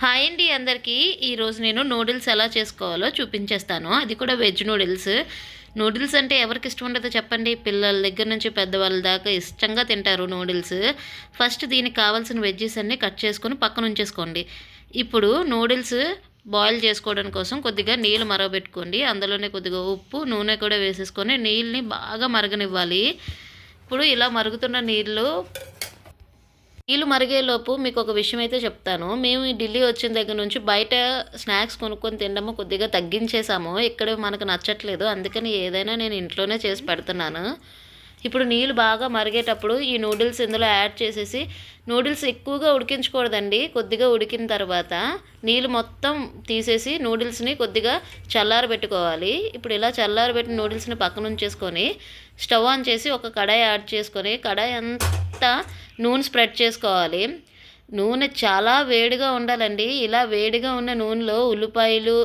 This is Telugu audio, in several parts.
హాయ్ అండి అందరికీ. ఈరోజు నేను నూడిల్స్ ఎలా చేసుకోవాలో చూపించేస్తాను. అది కూడా వెజ్ నూడిల్స్. నూడిల్స్ అంటే ఎవరికి ఇష్టం ఉండదో చెప్పండి. పిల్లల దగ్గర నుంచి పెద్దవాళ్ళ దాకా ఇష్టంగా తింటారు నూడిల్స్. ఫస్ట్ దీనికి కావాల్సిన వెజ్జెస్ అన్నీ కట్ చేసుకొని పక్కన ఉంచేసుకోండి. ఇప్పుడు నూడిల్స్ బాయిల్ చేసుకోవడం కోసం కొద్దిగా నీళ్ళు మరగబెట్టుకోండి. అందులోనే కొద్దిగా ఉప్పు, నూనె కూడా వేసేసుకొని నీళ్ళని బాగా మరగనివ్వాలి. ఇప్పుడు ఇలా మరుగుతున్న నీళ్ళు మరిగేలోపు మీకు ఒక విషయం అయితే చెప్తాను. మేము ఈ ఢిల్లీ వచ్చిన దగ్గర నుంచి బయట స్నాక్స్ కొనుక్కొని తినడము కొద్దిగా తగ్గించేసాము. ఇక్కడ మనకు నచ్చట్లేదు. అందుకని ఏదైనా నేను ఇంట్లోనే చేసి పెడుతున్నాను. ఇప్పుడు నీళ్ళు బాగా మరిగేటప్పుడు ఈ నూడిల్స్ ఇందులో యాడ్ చేసేసి, నూడిల్స్ ఎక్కువగా ఉడికించకూడదండి. కొద్దిగా ఉడికిన తర్వాత నీళ్ళు మొత్తం తీసేసి నూడిల్స్ని కొద్దిగా చల్లారబెట్టుకోవాలి. ఇప్పుడు ఇలా చల్లారబెట్టిన నూడిల్స్ని పక్కన ఉంచేసుకొని స్టవ్ ఆన్ చేసి ఒక కడాయి యాడ్ చేసుకొని కడాయి అంతా నూనె స్ప్రెడ్ చేసుకోవాలి. నూనె చాలా వేడిగా ఉండాలండి. ఇలా వేడిగా ఉన్న నూనెలో ఉల్లిపాయలు,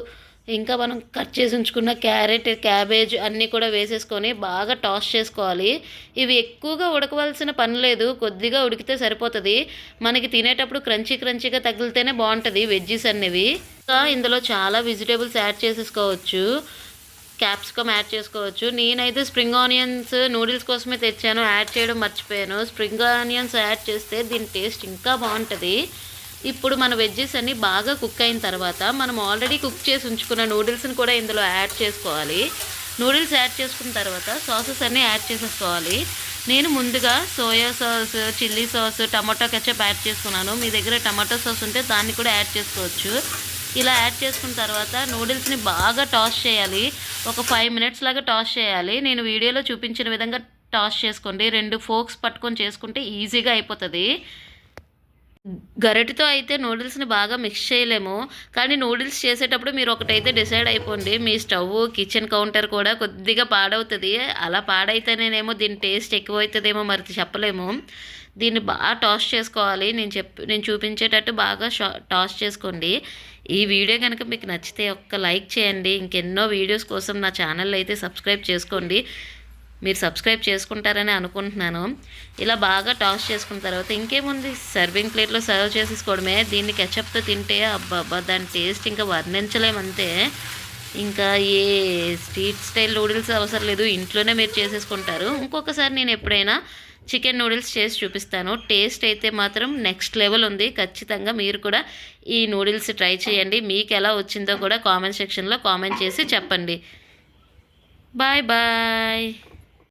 ఇంకా మనం కట్ చేసి ఉంచుకున్న క్యారెట్, క్యాబేజ్ అన్నీ కూడా వేసేసుకొని బాగా టాస్ చేసుకోవాలి. ఇవి ఎక్కువగా ఉడకవలసిన పని లేదు, కొద్దిగా ఉడికితే సరిపోతుంది. మనకి తినేటప్పుడు క్రంచీగా తగిలితేనే బాగుంటుంది వెజ్జీస్ అనేవి. ఇంకా ఇందులో చాలా వెజిటేబుల్స్ యాడ్ చేసేసుకోవచ్చు. క్యాప్సికమ్ యాడ్ చేసుకోవచ్చు. నేనైతే స్ప్రింగ్ ఆనియన్స్ నూడిల్స్ కోసమే తెచ్చాను, యాడ్ చేయడం మర్చిపోయాను. స్ప్రింగ్ ఆనియన్స్ యాడ్ చేస్తే దీని టేస్ట్ ఇంకా బాగుంటుంది. ఇప్పుడు మన వెజ్జెస్ అన్నీ బాగా కుక్ అయిన తర్వాత మనం ఆల్రెడీ కుక్ చేసి ఉంచుకున్న నూడిల్స్ని కూడా ఇందులో యాడ్ చేసుకోవాలి. నూడిల్స్ యాడ్ చేసుకున్న తర్వాత సాసెస్ అన్నీ యాడ్ చేసేసుకోవాలి. నేను ముందుగా soya sauce, chilli sauce, tomato ketchup add చేసుకున్నాను. మీ దగ్గర టమాటో సాస్ ఉంటే దాన్ని కూడా యాడ్ చేసుకోవచ్చు. ఇలా యాడ్ చేసుకున్న తర్వాత నూడిల్స్ని బాగా టాస్ చేయాలి. ఒక 5 మినిట్స్ లాగా టాస్ చేయాలి. నేను వీడియోలో చూపించిన విధంగా టాస్ చేసుకోండి. 2 ఫోర్క్స్ పట్టుకొని చేసుకుంటే ఈజీగా అయిపోతుంది. గరిటెతో అయితే నూడిల్స్ని బాగా మిక్స్ చేయలేము. కానీ నూడిల్స్ చేసేటప్పుడు మీరు ఒకటైతే డిసైడ్ అయిపోండి, మీ స్టవ్, కిచెన్ కౌంటర్ కూడా కొద్దిగా పాడవుతుంది. అలా పాడైతేనేమో దీని టేస్ట్ ఎక్కువ అవుతుందేమో మరి చెప్పలేము. దీన్ని బాగా టాస్ చేసుకోవాలి. నేను చూపించేటట్టు బాగా టాస్ చేసుకోండి. ఈ వీడియో కనుక మీకు నచ్చితే ఒక్క లైక్ చేయండి. ఇంకెన్నో వీడియోస్ కోసం నా ఛానల్ అయితే సబ్స్క్రైబ్ చేసుకోండి. మీరు సబ్స్క్రైబ్ చేసుకుంటారని అనుకుంటున్నాను. ఇలా బాగా టాస్ చేసుకున్న తర్వాత ఇంకేముంది, సర్వింగ్ ప్లేట్లో సర్వ్ చేసేసుకోవడమే. దీన్ని కెచప్తో తింటే అబ్బా దాని టేస్ట్ ఇంకా వర్ణించలేమంతే. ఇంకా ఏ స్ట్రీట్ స్టైల్ నూడిల్స్ అవసరం లేదు, ఇంట్లోనే మీరు చేసేసుకుంటారు. ఇంకొకసారి నేను ఎప్పుడైనా చికెన్ నూడిల్స్ చేసి చూపిస్తాను. టేస్ట్ అయితే మాత్రం నెక్స్ట్ లెవెల్ ఉంది. ఖచ్చితంగా మీరు కూడా ఈ నూడిల్స్ ట్రై చేయండి. మీకు ఎలా వచ్చిందో కూడా కామెంట్ సెక్షన్లో కామెంట్ చేసి చెప్పండి. Bye bye.